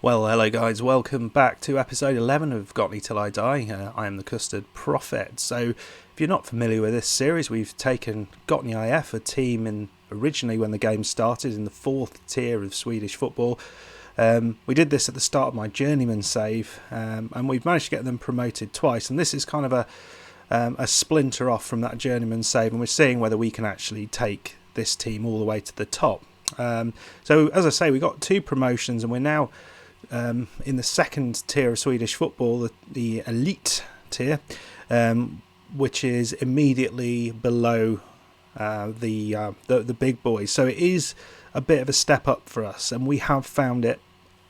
Well, hello guys, welcome back to episode 11 of Gottne Till I Die. I am the Custard Prophet. So, if you're not familiar with this series, we've taken Gottne IF, a team originally when the game started in the 4th tier of Swedish football. We did this at the start of my Journeyman save, and we've managed to get them promoted twice. And this is kind of a splinter off from that Journeyman save, and we're seeing whether we can actually take this team all the way to the top. So, as I say, we got 2 promotions, and we're now in the 2nd tier of Swedish football, the elite tier, which is immediately below the big boys. So it is a bit of a step up for us, and we have found it,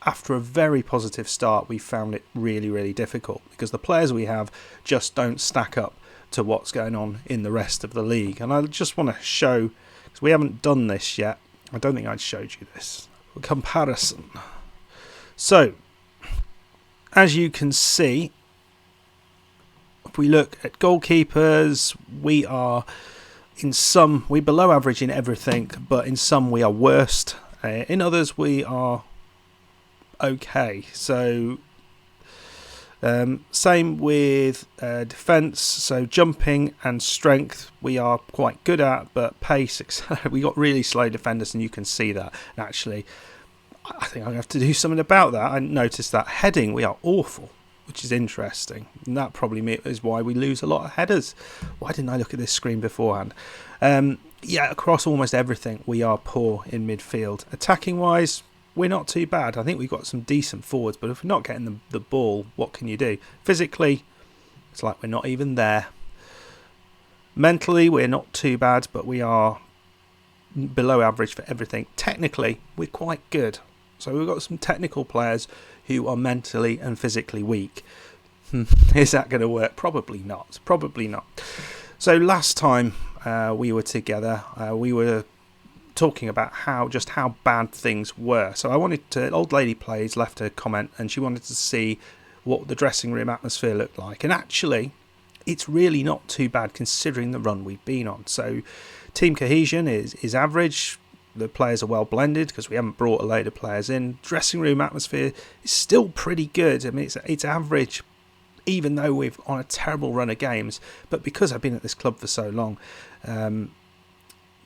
after a very positive start, we found it really, really difficult because the players we have just don't stack up to what's going on in the rest of the league. And I just want to show, because we haven't done this yet, I don't think I'd showed you this, a comparison. So, as you can see, if we look at goalkeepers, we're below average in everything, but in some we are worst. In others we are okay. So, same with defence. So jumping and strength we are quite good at, but pace, we got really slow defenders, and you can see that. And actually, I think I have to do something about that. I noticed that heading, we are awful, which is interesting. And that probably is why we lose a lot of headers. Why didn't I look at this screen beforehand? Across almost everything, we are poor in midfield. Attacking-wise, we're not too bad. I think we've got some decent forwards, but if we're not getting the ball, what can you do? Physically, it's like we're not even there. Mentally, we're not too bad, but we are below average for everything. Technically, we're quite good. So we've got some technical players who are mentally and physically weak. Is that going to work? Probably not. Probably not. So last time we were together, we were talking about how bad things were. So I wanted to, Old Lady Plays left a comment, and she wanted to see what the dressing room atmosphere looked like. And actually, it's really not too bad considering the run we've been on. So team cohesion is average. The players are well blended because we haven't brought a load of players in. Dressing room atmosphere is still pretty good. I mean, it's average, even though we've on a terrible run of games. But because I've been at this club for so long,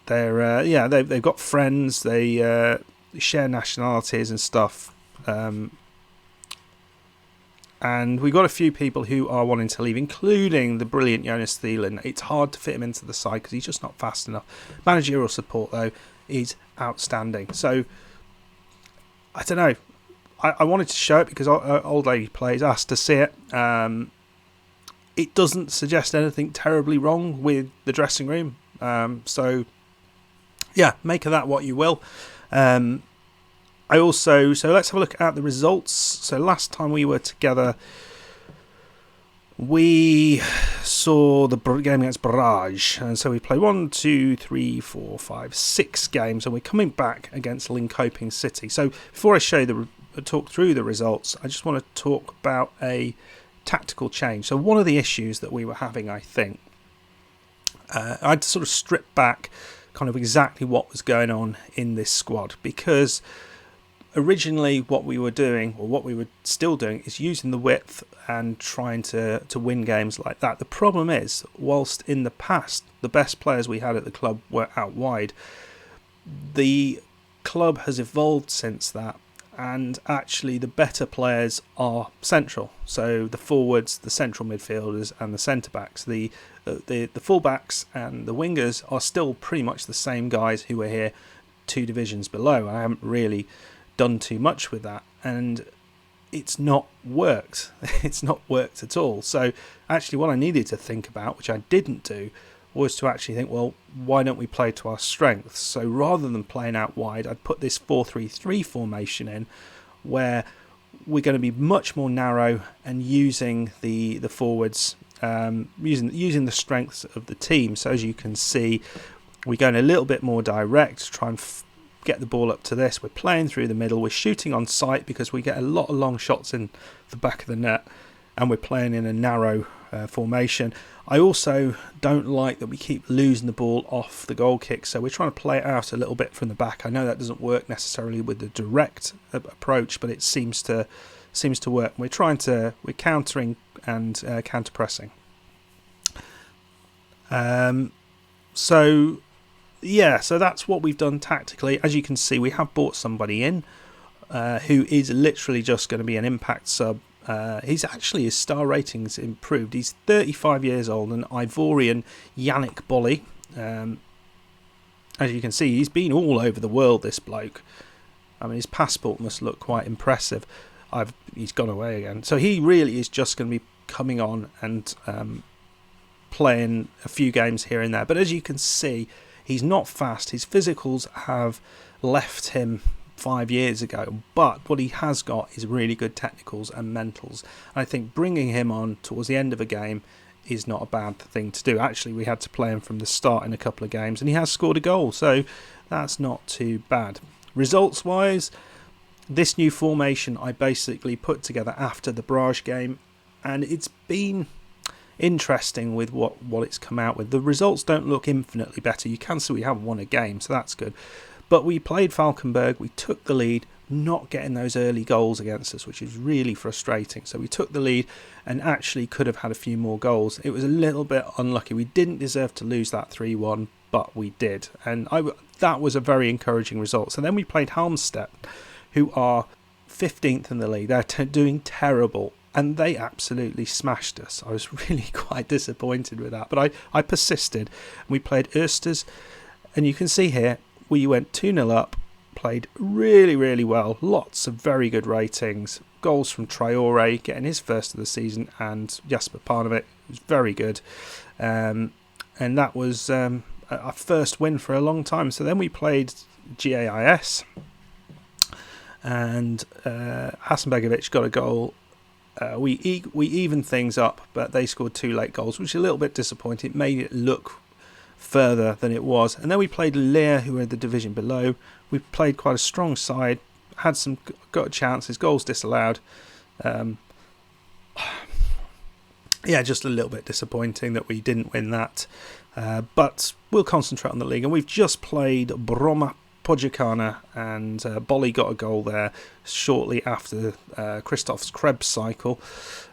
they've got friends. They share nationalities and stuff. And we've got a few people who are wanting to leave, including the brilliant Jonas Thielen. It's hard to fit him into the side because he's just not fast enough. Managerial support, though, is outstanding. So, I don't know. I wanted to show it because Old Lady Plays asked to see it. It doesn't suggest anything terribly wrong with the dressing room. So, make of that what you will. So let's have a look at the results. So last time we were together, we saw the game against Barrage, and so we played 6 games, and we're coming back against Linkoping City. So before I talk through the results, I just want to talk about a tactical change. So one of the issues that we were having, I think, I had to sort of strip back kind of exactly what was going on in this squad, because originally what we were doing, or what we were still doing, is using the width and trying to win games like that. The problem is, whilst in the past the best players we had at the club were out wide, the club has evolved since that, and actually the better players are central. So the forwards, the central midfielders, and the centre-backs. The full-backs and the wingers are still pretty much the same guys who were here 2 divisions below. I haven't really done too much with that, and it's not worked. It's not worked at all. So actually what I needed to think about, which I didn't do, was to actually think, well, why don't we play to our strengths? So rather than playing out wide, I'd put this 4-3-3 formation in, where we're going to be much more narrow and using the forwards, using the strengths of the team. So as you can see, we're going a little bit more direct to try and get the ball up to this. We're playing through the middle. We're shooting on sight because we get a lot of long shots in the back of the net. and we're playing in a narrow formation. I also don't like that we keep losing the ball off the goal kick, so we're trying to play it out a little bit from the back. I know that doesn't work necessarily with the direct approach, but it seems to work. We're countering and counter pressing. So that's what we've done tactically. As you can see, we have brought somebody in who is literally just going to be an impact sub. His star rating's improved. He's 35 years old, an Ivorian Yannick Bolly. As you can see, he's been all over the world, this bloke. I mean, his passport must look quite impressive. He's gone away again. So he really is just going to be coming on and playing a few games here and there. But as you can see, he's not fast. His physicals have left him 5 years ago, but what he has got is really good technicals and mentals. I think bringing him on towards the end of a game is not a bad thing to do. Actually, we had to play him from the start in a couple of games, and he has scored a goal, so that's not too bad. Results wise, this new formation I basically put together after the Brage game, and it's been interesting with what it's come out with. The results don't look infinitely better. You can see we haven't won a game, so that's good. But we played Valkenburg, we took the lead, not getting those early goals against us, which is really frustrating. So we took the lead and actually could have had a few more goals. It was a little bit unlucky. We didn't deserve to lose that 3-1, but we did. And that was a very encouraging result. So then we played Halmstad, who are 15th in the league. They're doing terrible, and they absolutely smashed us. I was really quite disappointed with that, but I persisted. We played Oesters, and you can see here, we went 2-0 up, played really, really well. Lots of very good ratings. Goals from Traore, getting his first of the season, and Jasper Parnevik was very good. And that was our first win for a long time. So then we played GAIS, and Hasenbegovic got a goal. We evened things up, but they scored 2 late goals, which is a little bit disappointing. It made it look further than it was. And then we played Leer, who were in the division below. We played quite a strong side, got chances, goals disallowed. Just a little bit disappointing that we didn't win that. But we'll concentrate on the league. And we've just played Broma Podjacana, and Bolly got a goal there shortly after Christoph's Krebs cycle.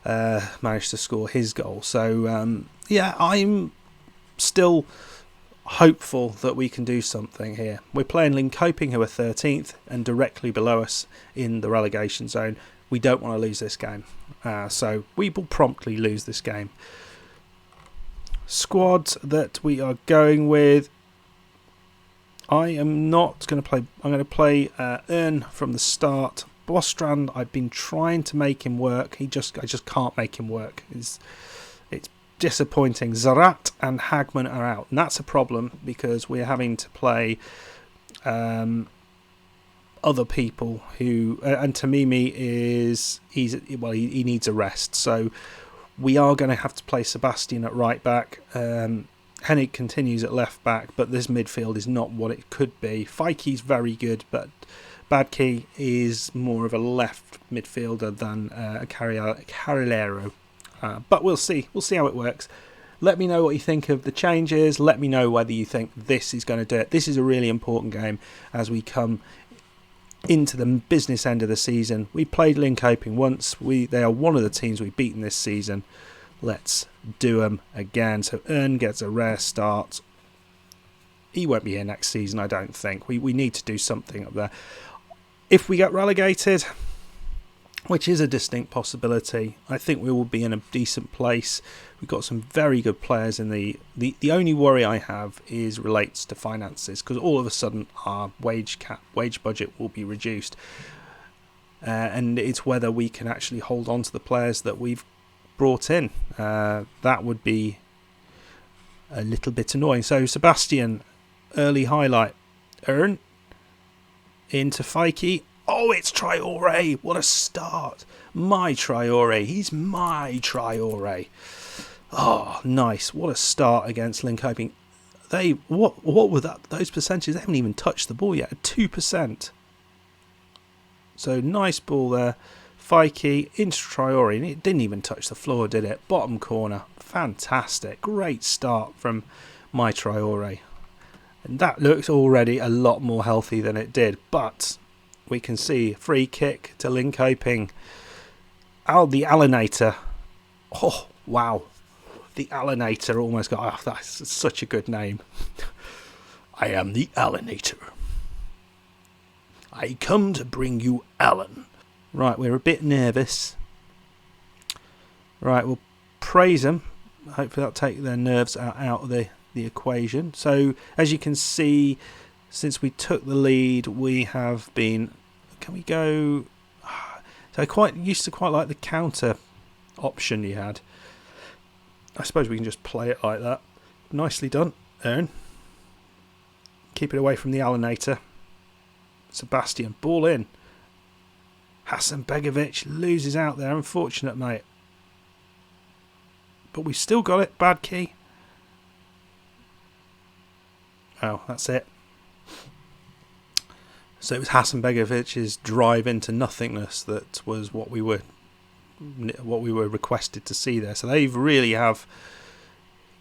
Managed to score his goal. So, I'm still hopeful that we can do something here. We're playing Linkoping, who are 13th and directly below us in the relegation zone. We don't want to lose this game, so we will promptly lose this game. Squad that we are going with, I am not going to play. I'm going to play Ern from the start. Bostrand, I've been trying to make him work. I just can't make him work. It's disappointing. Zarat and Hagman are out, and that's a problem because we're having to play other people who and Tamimi he needs a rest, so we are going to have to play Sebastian at right back. Hennig continues at left back, but this midfield is not what it could be. Fike's very good, but Badke is more of a left midfielder than a Carrilero. But we'll see. We'll see how it works. Let me know what you think of the changes. Let me know whether you think this is going to do it. This is a really important game as we come into the business end of the season. We played Linkoping once. They are one of the teams we've beaten this season. Let's do them again. So Ern gets a rare start. He won't be here next season, I don't think. We need to do something up there. If we get relegated, which is a distinct possibility, I think we will be in a decent place. We've got some very good players in the only worry I have relates to finances, because all of a sudden our wage budget will be reduced, and it's whether we can actually hold on to the players that we've brought in. That would be a little bit annoying. So Sebastian, early highlight, Ern into Fike. Oh, it's Traore. What a start. My Traore. He's my Traore. Oh, nice. What a start against Linkoping. What were those percentages? They haven't even touched the ball yet. 2%. So nice ball there. Fikey into Traore, and it didn't even touch the floor, did it? Bottom corner. Fantastic. Great start from my Traore. And that looks already a lot more healthy than it did. But we can see free kick to Linkoping. The Alienator. Oh, wow. The Alienator almost got... Oh, that's such a good name. I am the Alienator. I come to bring you Alan. Right, we're a bit nervous. Right, we'll praise them. Hopefully that'll take their nerves out of the equation. So, as you can see, since we took the lead, we have been... Can we go... So I used to quite like the counter option you had. I suppose we can just play it like that. Nicely done, Aaron. Keep it away from the Alienator. Sebastian, ball in. Hasanbegovic loses out there. Unfortunate, mate. But we've still got it. Bad key. Oh, that's it. So it was Hasanbegovic's drive into nothingness that was what we were requested to see there. So they really have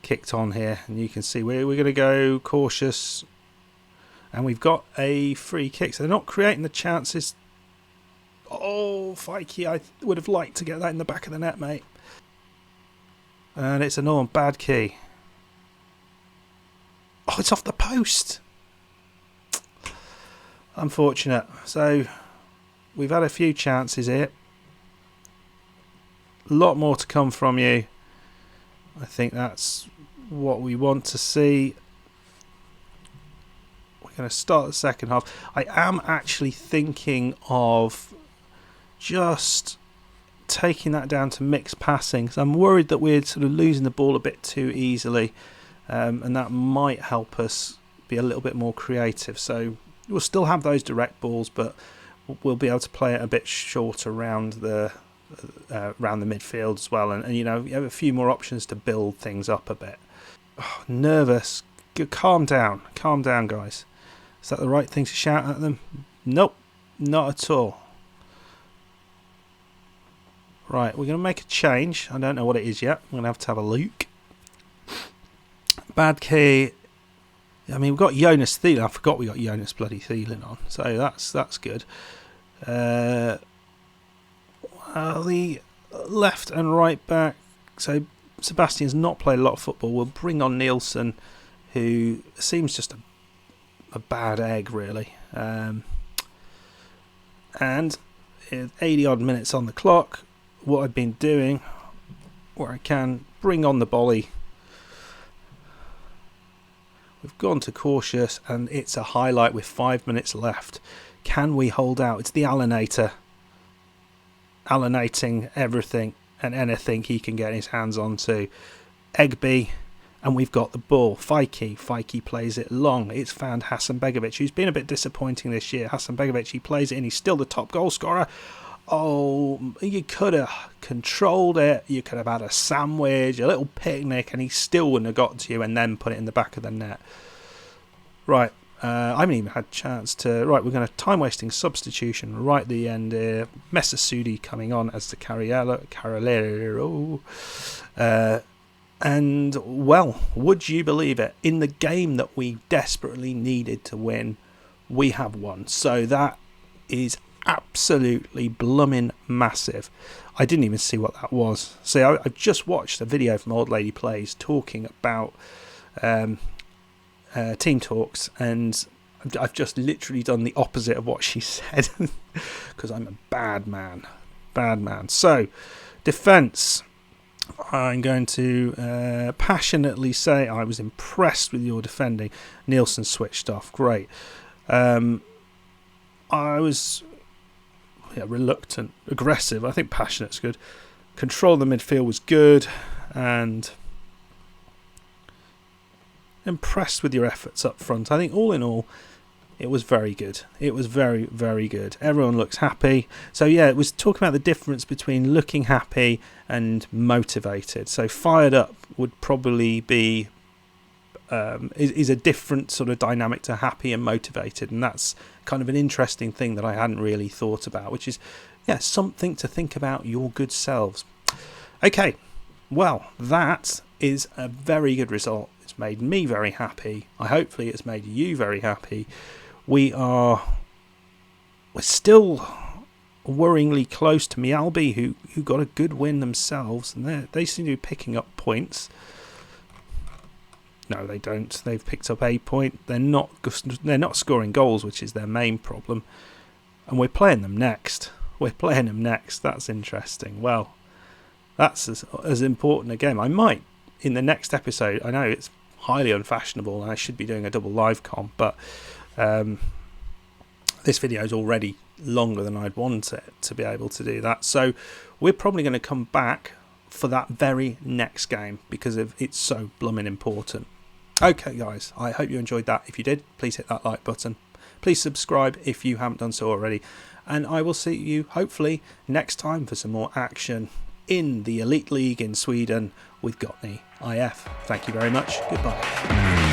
kicked on here, and you can see we're going to go cautious, and we've got a free kick. So they're not creating the chances. Oh, Fikey, I would have liked to get that in the back of the net, mate. And it's an bad key. Oh, it's off the post. Unfortunate. So we've had a few chances here. A lot more to come from you. I think that's what we want to see. We're going to start the second half. I am actually thinking of just taking that down to mixed passing, because I'm worried that we're sort of losing the ball a bit too easily, and that might help us be a little bit more creative. So we'll still have those direct balls, but we'll be able to play it a bit short around the midfield as well, and you know, you have a few more options to build things up a bit. Oh, nervous. Calm down, guys. Is that the right thing to shout at them? Nope, not at all. Right, we're going to make a change. I don't know what it is yet. I'm going to have a look. Bad key. I mean, we've got Jonas Thielen. I forgot we got Jonas bloody Thielen on. So that's good. The left and right back. So Sebastian's not played a lot of football. We'll bring on Nielsen, who seems just a bad egg, really. And 80 odd minutes on the clock. What I've been doing, where I can bring on the volley. We've gone to cautious, and it's a highlight with 5 minutes left. Can we hold out? It's the Alienator. Alienating everything and anything he can get his hands onto. Egby, and we've got the ball. Fikey plays it long. It's found Hasanbegovic, who's been a bit disappointing this year. Hasanbegovic, he plays it, and he's still the top goal scorer. Oh, you could have controlled it. You could have had a sandwich, a little picnic, and he still wouldn't have got to you and then put it in the back of the net. Right, I haven't even had a chance to... Right, we're going to time-wasting substitution right at the end here. Mesasudi coming on as the Carriero. And, well, would you believe it? In the game that we desperately needed to win, we have won. So that is absolutely blooming massive. I didn't even see what that was. See, I've just watched a video from Old Lady Plays talking about team talks, and I've just literally done the opposite of what she said because I'm a bad man. So, defence. I'm going to passionately say I was impressed with your defending. Nielsen switched off. Great. I was reluctant, aggressive. I think passionate's good. Control of the midfield was good, and impressed with your efforts up front. I think all in all, it was very good. It was very, very good. Everyone looks happy. So yeah, it was talking about the difference between looking happy and motivated. So fired up would probably be is a different sort of dynamic to happy and motivated, and that's kind of an interesting thing that I hadn't really thought about, which is yeah, something to think about your good selves. Okay, well, that is a very good result. It's made me very happy. Hopefully it's made you very happy. We're still worryingly close to Mialby, who got a good win themselves, and they seem to be picking up points. No, they don't. They've picked up a point. They're not scoring goals, which is their main problem. And we're playing them next. That's interesting. Well, that's as important a game. I might, in the next episode, I know it's highly unfashionable and I should be doing a double live comp, but this video is already longer than I'd want it to be able to do that. So we're probably going to come back for that very next game because it's so blooming important. Okay, guys, I hope you enjoyed that. If you did, please hit that like button. Please subscribe if you haven't done so already. And I will see you, hopefully, next time for some more action in the Elite League in Sweden with Gottne IF. Thank you very much. Goodbye.